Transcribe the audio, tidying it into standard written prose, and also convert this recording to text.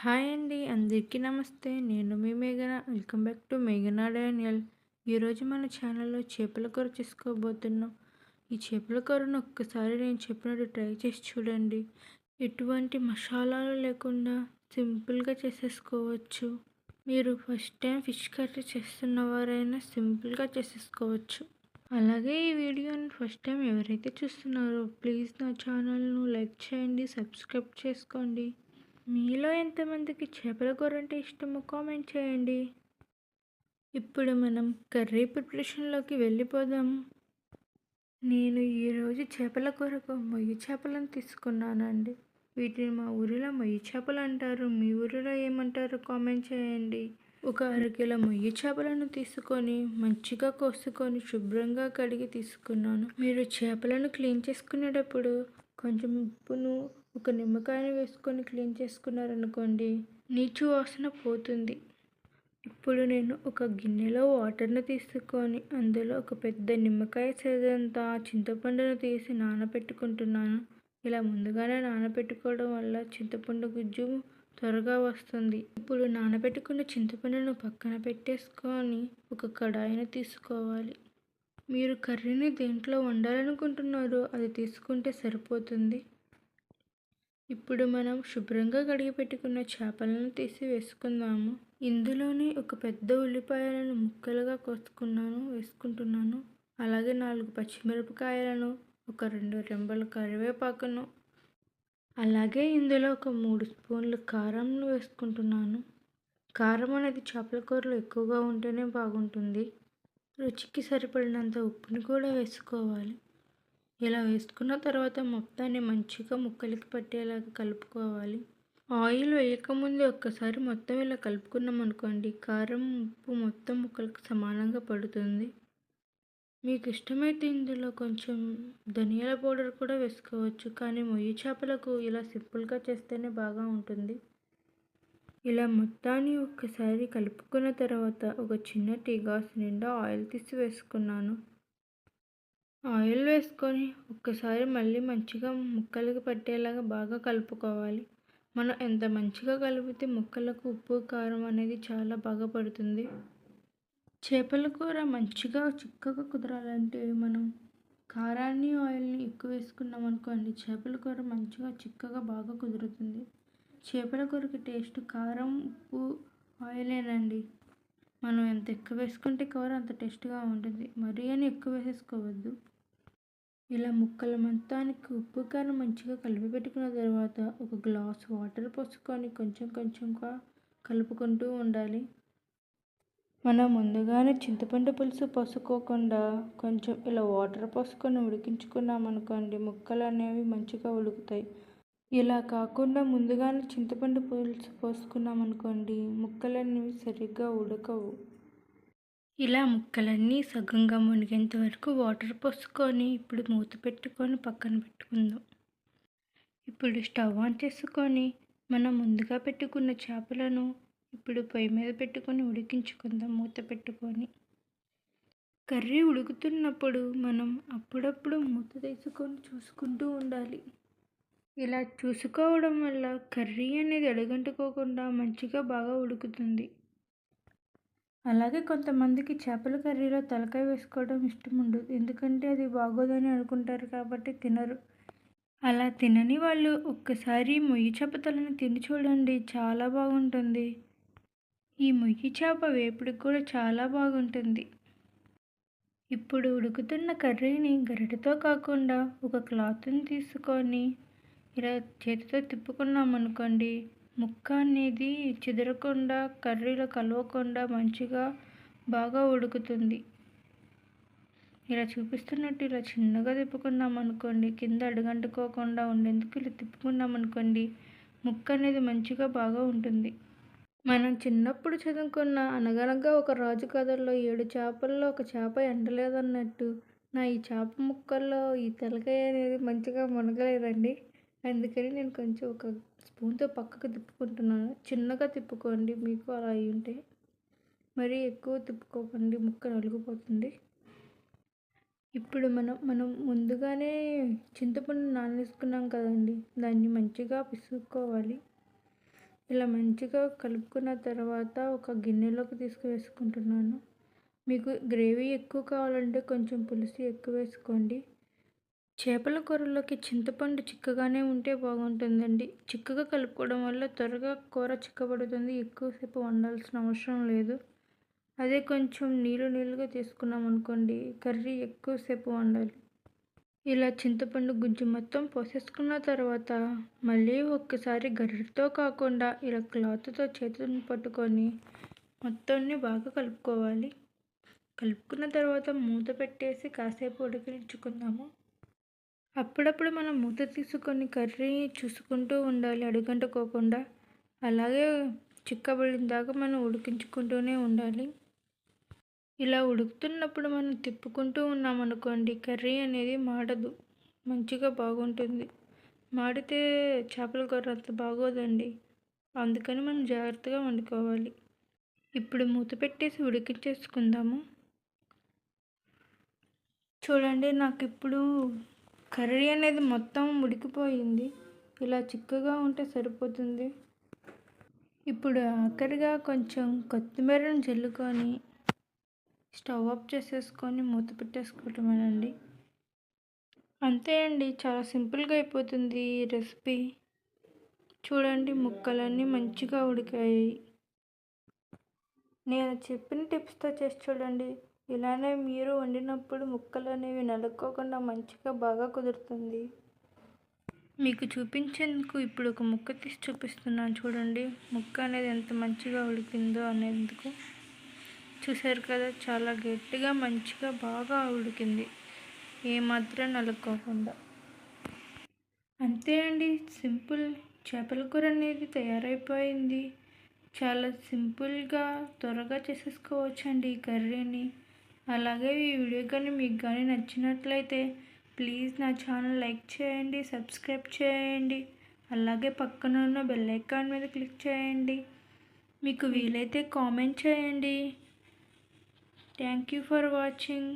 Hi అండి. అందరికీ నమస్తే. నేను మీ మేఘన. వెల్కమ్ బ్యాక్ టు మేఘనా డానియల్. ఈరోజు మన ఛానల్‌లో చేపల కూర చేసుకోబోతున్నాం. ఈ చేపల కూరను ఒక్కసారి నేను చెప్పినట్టు ట్రై చేసి చూడండి. ఎటువంటి మసాలాలు లేకుండా సింపుల్‌గా చేసేసుకోవచ్చు. మీరు ఫస్ట్ టైం ఫిష్ కర్రీ చేస్తున్నవారైనా సింపుల్‌గా చేసేసుకోవచ్చు. అలాగే ఈ వీడియోని ఫస్ట్ టైం ఎవరైతే చూస్తున్నారో ప్లీజ్ నా ఛానల్‌ను లైక్ చేయండి, సబ్స్క్రైబ్ చేసుకోండి. మీలో ఎంతమందికి చేపల కూర అంటే ఇష్టమో కామెంట్ చేయండి. ఇప్పుడు మనం కర్రీ ప్రిపరేషన్లోకి వెళ్ళిపోదాం. నేను ఈరోజు చేపల కూరకు మొయ్యి చేపలను తీసుకున్నానండి. వీటిని మా ఊరిలో మొయ్యి చేపలు అంటారు. మీ ఊరిలో ఏమంటారో కామెంట్ చేయండి. ఒక అరకిలో మొయ్యి చేపలను తీసుకొని మంచిగా కోసుకొని శుభ్రంగా కడిగి తీసుకున్నాను. మీరు చేపలను క్లీన్ చేసుకునేటప్పుడు కొంచెం ఉప్పును, ఒక నిమ్మకాయను వేసుకొని క్లీన్ చేసుకున్నారనుకోండి, నీచు వాసన పోతుంది. ఇప్పుడు నేను ఒక గిన్నెలో వాటర్ను తీసుకొని అందులో ఒక పెద్ద నిమ్మకాయ సైజంతా చింతపండును తీసి నానబెట్టుకుంటున్నాను. ఇలా ముందుగానే నానబెట్టుకోవడం వల్ల చింతపండు గుజ్జు త్వరగా వస్తుంది. ఇప్పుడు నానబెట్టుకున్న చింతపండును పక్కన పెట్టేసుకొని ఒక కడాయిని తీసుకోవాలి. మీరు కర్రీని దేంట్లో వండాలనుకుంటున్నారో అది తీసుకుంటే సరిపోతుంది. ఇప్పుడు మనం శుభ్రంగా కడిగి పెట్టుకున్న చేపలను తీసి వేసుకుందాము. ఇందులోనే ఒక పెద్ద ఉల్లిపాయలను ముక్కలుగా వేసుకుంటున్నాను. అలాగే 4 పచ్చిమిరపకాయలను, ఒక 2 రెమ్మల కరివేపాకును, అలాగే ఇందులో ఒక 3 స్పూన్లు కారంను వేసుకుంటున్నాను. కారం అనేది చేపల కూరలో ఎక్కువగా ఉంటేనే బాగుంటుంది. రుచికి సరిపడినంత ఉప్పుని కూడా వేసుకోవాలి. ఇలా వేసుకున్న తర్వాత మొత్తాన్ని మంచిగా ముక్కలకి పట్టేలాగా కలుపుకోవాలి. ఆయిల్ వేయకముందే ఒక్కసారి మొత్తం ఇలా కలుపుకున్నాం అనుకోండి, కారం ఉప్పు మొత్తం ముక్కలకు సమానంగా పడుతుంది. మీకు ఇష్టమైతే ఇందులో కొంచెం ధనియాల పౌడర్ కూడా వేసుకోవచ్చు, కానీ మొయ్యి చేపలకు ఇలా సింపుల్గా చేస్తేనే బాగా ఉంటుంది. ఇలా మొత్తాన్ని ఒక్కసారి కలుపుకున్న తర్వాత ఒక చిన్న టీ గ్లాస్ నిండా ఆయిల్ తీసి వేసుకున్నాను. ఆయిల్ వేసుకొని ఒక్కసారి మళ్ళీ మంచిగా ముక్కలకు పట్టేలాగా బాగా కలుపుకోవాలి. మనం ఎంత మంచిగా కలిపితే ముక్కలకు ఉప్పు కారం అనేది చాలా బాగా పడుతుంది. చేపల కూర మంచిగా చిక్కగా కుదరాలంటే మనం కారాన్ని ఆయిల్ని ఎక్కువ వేసుకున్నాం అనుకోండి, చేపల కూర మంచిగా చిక్కగా బాగా కుదురుతుంది. చేపల కూరకి టేస్ట్ కారం, ఉప్పు, ఆయిలేనండి. మనం ఎంత ఎక్కువ వేసుకుంటే కూర అంత టేస్ట్గా ఉంటుంది. మరీ అని ఎక్కువ వేసేసుకోవద్దు. ఇలా ముక్కల మొత్తానికి ఉప్పు కారం మంచిగా కలిపి పెట్టుకున్న తర్వాత ఒక గ్లాస్ వాటర్ పోసుకొని కొంచెం కొంచెంగా కలుపుకుంటూ ఉండాలి. మనం ముందుగానే చింతపండు పులుసు పోసుకోకుండా కొంచెం ఇలా వాటర్ పోసుకొని ఉడికించుకున్నామనుకోండి, ముక్కలు అనేవి మంచిగా ఉడుకుతాయి. ఇలా కాకుండా ముందుగానే చింతపండు పులుసు పోసుకున్నామనుకోండి, ముక్కలు అనేవి సరిగ్గా ఉడకవు. ఇలా ముక్కలన్నీ సగంగా మునిగేంత వరకు వాటర్ పోసుకొని ఇప్పుడు మూత పెట్టుకొని పక్కన పెట్టుకుందాం. ఇప్పుడు స్టవ్ ఆన్ చేసుకొని మనం ముందుగా పెట్టుకున్న చేపలను ఇప్పుడు పొయ్యి మీద పెట్టుకొని ఉడికించుకుందాం మూత పెట్టుకొని. కర్రీ ఉడుకుతున్నప్పుడు మనం అప్పుడప్పుడు మూత తీసుకొని చూసుకుంటూ ఉండాలి. ఇలా చూసుకోవడం వల్ల కర్రీ అనేది అడుగంటుకోకుండా మంచిగా బాగా ఉడుకుతుంది. అలాగే కొంతమందికి చేపల కర్రీలో తలకాయ వేసుకోవడం ఇష్టం ఉండదు, ఎందుకంటే అది బాగోదని అనుకుంటారు కాబట్టి తినరు. అలా తినని వాళ్ళు ఒక్కసారి మొయ్యి చేప తలని తిని చూడండి, చాలా బాగుంటుంది. ఈ మొయ్యి చేప వేపుడికి కూడా చాలా బాగుంటుంది. ఇప్పుడు ఉడుకుతున్న కర్రీని గరిటెతో కాకుండా ఒక క్లాత్ని తీసుకొని ఇలా చేతితో తిప్పుకున్నామనుకోండి, ముక్క అనేది చెదరకుండా కర్రీలో కలవకుండా మంచిగా బాగా ఉడుకుతుంది. ఇలా చూపిస్తున్నట్టు ఇలా చిన్నగా తిప్పుకున్నామనుకోండి, కింద అడుగంటుకోకుండా ఉండేందుకు ఇలా తిప్పుకున్నామనుకోండి, ముక్క అనేది మంచిగా బాగా ఉంటుంది. మనం చిన్నప్పుడు చదువుకున్న అనగనగా ఒక రాజు కథల్లో 7 చేపల్లో ఒక చేప ఎండలేదన్నట్టు నా ఈ చేప ముక్కల్లో ఈ తలకాయ అనేది మంచిగా మునగలేదండి. అందుకని నేను కొంచెం ఒక స్పూన్తో పక్కకు తిప్పుకుంటున్నాను. చిన్నగా తిప్పుకోండి మీకు అలా అయి ఉంటే. మరీ ఎక్కువ తిప్పుకోకండి, ముక్క నలిగిపోతుంది. ఇప్పుడు మనం ముందుగానే చింతపండు నానేసుకున్నాం కదండి, దాన్ని మంచిగా పిసుక్కోవాలి. ఇలా మంచిగా కలుపుకున్న తర్వాత ఒక గిన్నెలోకి తీసుకువేసుకుంటున్నాను. మీకు గ్రేవీ ఎక్కువ కావాలంటే కొంచెం పులుసు ఎక్కువ వేసుకోండి. చేపల కూరలోకి చింతపండు చిక్కగానే ఉంటే బాగుంటుందండి. చిక్కగా కలుపుకోవడం వల్ల త్వరగా కూర చిక్కబడుతుంది. ఎక్కువసేపు వండాల్సిన అవసరం లేదు. అదే కొంచెం నీళ్ళుగా తీసుకున్నాం అనుకోండి, కర్రీ ఎక్కువసేపు వండాలి. ఇలా చింతపండు గుజ్జు మొత్తం పోసేసుకున్న తర్వాత మళ్ళీ ఒక్కసారి గరిటెతో కాకుండా ఇలా క్లాత్తో చేతులను పట్టుకొని మొత్తాన్ని బాగా కలుపుకోవాలి. కలుపుకున్న తర్వాత మూత పెట్టేసి కాసేపు ఉడికించుకుందాము. అప్పుడప్పుడు మనం మూత తీసుకొని కర్రీ చూసుకుంటూ ఉండాలి, అడుగంటుకోకుండా. అలాగే చిక్కబడిన దాకా మనం ఉడికించుకుంటూనే ఉండాలి. ఇలా ఉడుకుతున్నప్పుడు మనం తిప్పుకుంటూ ఉన్నామనుకోండి, కర్రీ అనేది మాడదు, మంచిగా బాగుంటుంది. మాడితే చేపల కూర అంత బాగోదండి. అందుకని మనం జాగ్రత్తగా వండుకోవాలి. ఇప్పుడు మూత పెట్టేసి ఉడికించేసుకుందాము. చూడండి, నాకు ఇప్పుడు కర్రీ అనేది మొత్తం ఉడికిపోయింది. ఇలా చిక్కగా ఉంటే సరిపోతుంది. ఇప్పుడు ఆఖరిగా కొంచెం కొత్తిమీరను జల్లుకొని స్టవ్ ఆఫ్ చేసేసుకొని మూత పెట్టేసుకోవటమేనండి. అంతే అండి, చాలా సింపుల్గా అయిపోతుంది ఈ రెసిపీ. చూడండి, ముక్కలన్నీ మంచిగా ఉడికాయి. నేను చెప్పిన టిప్స్తో చేసి చూడండి. ఇలానే మీరు వండినప్పుడు ముక్కలు అనేవి నలుక్కోకుండా మంచిగా బాగా కుదురుతుంది. మీకు చూపించేందుకు ఇప్పుడు ఒక ముక్క తీసి చూపిస్తున్నాను. చూడండి, ముక్క అనేది ఎంత మంచిగా ఉడికిందో అనేందుకు. చూసారు కదా, చాలా గట్టిగా మంచిగా బాగా ఉడికింది, ఏమాత్రం నలుక్కోకుండా. అంతే అండి, సింపుల్ చేపల కూర అనేది తయారైపోయింది. చాలా సింపుల్గా త్వరగా చేసేసుకోవచ్చండి ఈ కర్రీని. అలాగే ఈ వీడియో కానీ మీకు కానీ నచ్చినట్లయితే ప్లీజ్ నా ఛానల్ లైక్ చేయండి, సబ్స్క్రైబ్ చేయండి. అలాగే పక్కన ఉన్న బెల్ ఐకాన్ మీద క్లిక్ చేయండి. మీకు వీలైతే కామెంట్ చేయండి. Thank you for watching.